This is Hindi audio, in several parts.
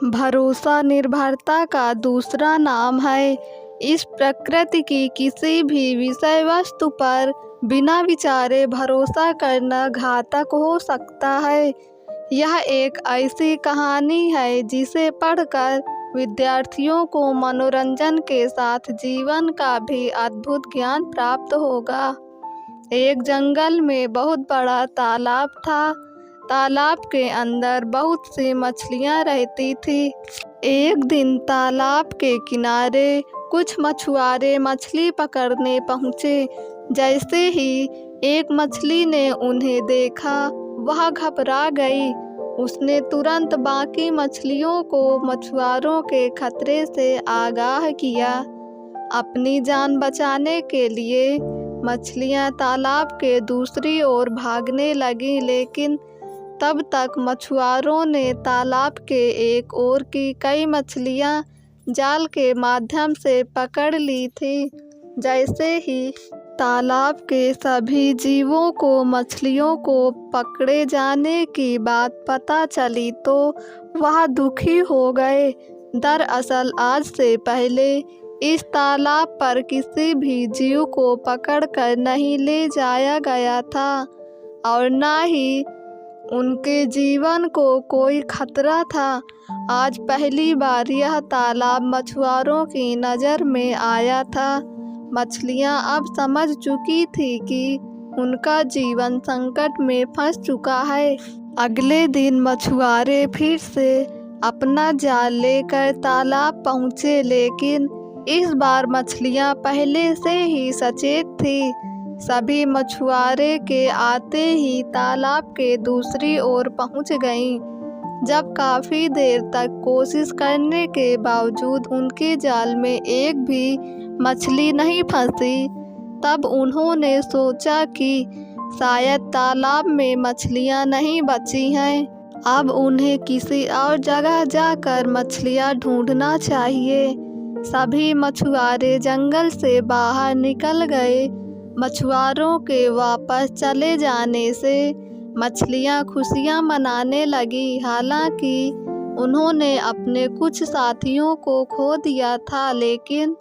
भरोसा निर्भरता का दूसरा नाम है। इस प्रकृति की किसी भी विषय वस्तु पर बिना विचारे भरोसा करना घातक हो सकता है। यह एक ऐसी कहानी है जिसे पढ़कर विद्यार्थियों को मनोरंजन के साथ जीवन का भी अद्भुत ज्ञान प्राप्त होगा। एक जंगल में बहुत बड़ा तालाब था। तालाब के अंदर बहुत सी मछलियां रहती थी। एक दिन तालाब के किनारे कुछ मछुआरे मछली पकड़ने पहुँचे। जैसे ही एक मछली ने उन्हें देखा, वह घबरा गई। उसने तुरंत बाकी मछलियों को मछुआरों के खतरे से आगाह किया। अपनी जान बचाने के लिए मछलियां तालाब के दूसरी ओर भागने लगीं, लेकिन तब तक मछुआरों ने तालाब के एक ओर की कई मछलियां जाल के माध्यम से पकड़ ली थी। जैसे ही तालाब के सभी जीवों को मछलियों को पकड़े जाने की बात पता चली तो वह दुखी हो गए। दरअसल आज से पहले इस तालाब पर किसी भी जीव को पकड़कर नहीं ले जाया गया था और न ही उनके जीवन को कोई खतरा था। आज पहली बार यह तालाब मछुआरों की नज़र में आया था। मछलियां अब समझ चुकी थी कि उनका जीवन संकट में फंस चुका है। अगले दिन मछुआरे फिर से अपना जाल लेकर तालाब पहुँचे, लेकिन इस बार मछलियां पहले से ही सचेत थी। सभी मछुआरे के आते ही तालाब के दूसरी ओर पहुंच गईं। जब काफ़ी देर तक कोशिश करने के बावजूद उनके जाल में एक भी मछली नहीं फंसी, तब उन्होंने सोचा कि शायद तालाब में मछलियां नहीं बची हैं। अब उन्हें किसी और जगह जाकर मछलियां ढूंढना चाहिए। सभी मछुआरे जंगल से बाहर निकल गए। मछुआरों के वापस चले जाने से मछलियां खुशियां मनाने लगी। हालांकि उन्होंने अपने कुछ साथियों को खो दिया था, लेकिन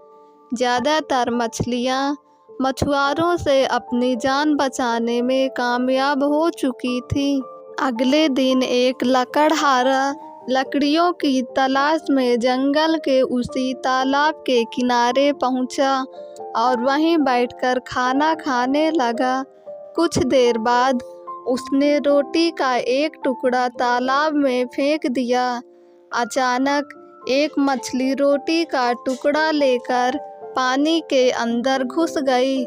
ज़्यादातर मछलियां मछुआरों से अपनी जान बचाने में कामयाब हो चुकी थी। अगले दिन एक लकड़हारा लकड़ियों की तलाश में जंगल के उसी तालाब के किनारे पहुंचा और वहीं बैठकर खाना खाने लगा। कुछ देर बाद उसने रोटी का एक टुकड़ा तालाब में फेंक दिया। अचानक एक मछली रोटी का टुकड़ा लेकर पानी के अंदर घुस गई।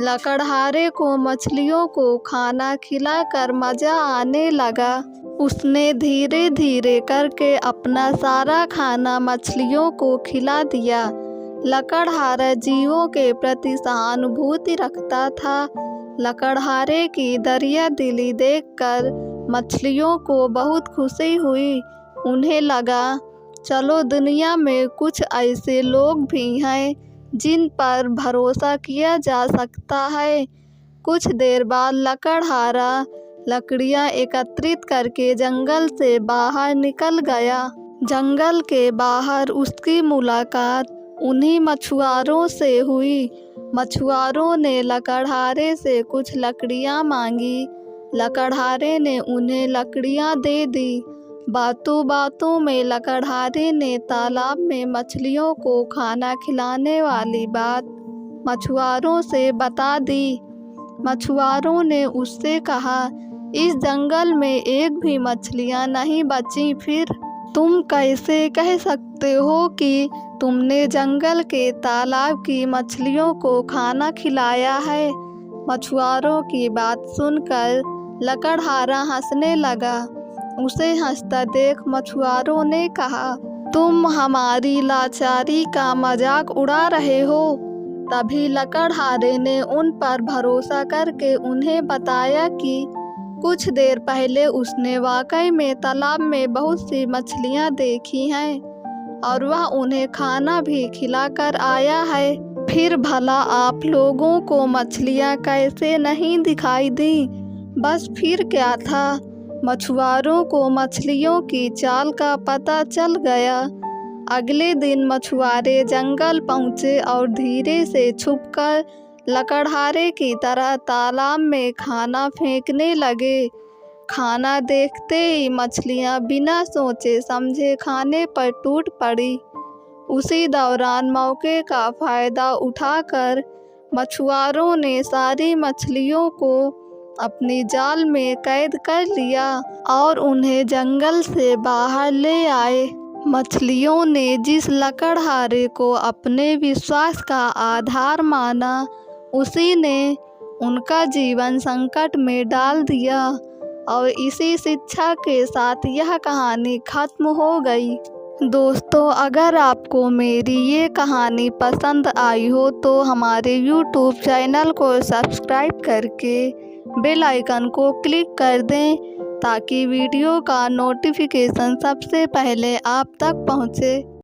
लकड़हारे को मछलियों को खाना खिलाकर मज़ा आने लगा। उसने धीरे धीरे करके अपना सारा खाना मछलियों को खिला दिया। लकड़हारा जीवों के प्रति सहानुभूति रखता था। लकड़हारे की दरिया दिली देखकर मछलियों को बहुत खुशी हुई। उन्हें लगा, चलो दुनिया में कुछ ऐसे लोग भी हैं जिन पर भरोसा किया जा सकता है। कुछ देर बाद लकड़हारा लकड़ियां एकत्रित करके जंगल से बाहर निकल गया। जंगल के बाहर उसकी मुलाकात उन्हीं मछुआरों से हुई। मछुआरों ने लकड़हारे से कुछ लकड़ियां मांगी। लकड़हारे ने उन्हें लकड़ियां दे दी। बातों बातों में लकड़हारे ने तालाब में मछलियों को खाना खिलाने वाली बात मछुआरों से बता दी। मछुआरों ने उससे कहा, इस जंगल में एक भी मछलियां नहीं बची, फिर तुम कैसे कह सकते हो कि तुमने जंगल के तालाब की मछलियों को खाना खिलाया है? मछुआरों की बात सुनकर लकड़हारा हंसने लगा। उसे हंसता देख मछुआरों ने कहा, तुम हमारी लाचारी का मजाक उड़ा रहे हो। तभी लकड़हारे ने उन पर भरोसा करके उन्हें बताया कि कुछ देर पहले उसने वाकई में तालाब में बहुत सी मछलियां देखी हैं और वह उन्हें खाना भी खिलाकर आया है। फिर भला आप लोगों को मछलियां कैसे नहीं दिखाई दी? बस फिर क्या था, मछुआरों को मछलियों की चाल का पता चल गया। अगले दिन मछुआरे जंगल पहुँचे और धीरे से छुपकर लकड़हारे की तरह तालाब में खाना फेंकने लगे। खाना देखते ही मछलियाँ बिना सोचे समझे खाने पर टूट पड़ी। उसी दौरान मौके का फ़ायदा उठाकर मछुआरों ने सारी मछलियों को अपनी जाल में कैद कर लिया और उन्हें जंगल से बाहर ले आए। मछलियों ने जिस लकड़हारे को अपने विश्वास का आधार माना, उसी ने उनका जीवन संकट में डाल दिया। और इसी शिक्षा के साथ यह कहानी खत्म हो गई। दोस्तों, अगर आपको मेरी ये कहानी पसंद आई हो तो हमारे YouTube चैनल को सब्सक्राइब करके बेल आइकन को क्लिक कर दें ताकि वीडियो का नोटिफिकेशन सबसे पहले आप तक पहुँचे।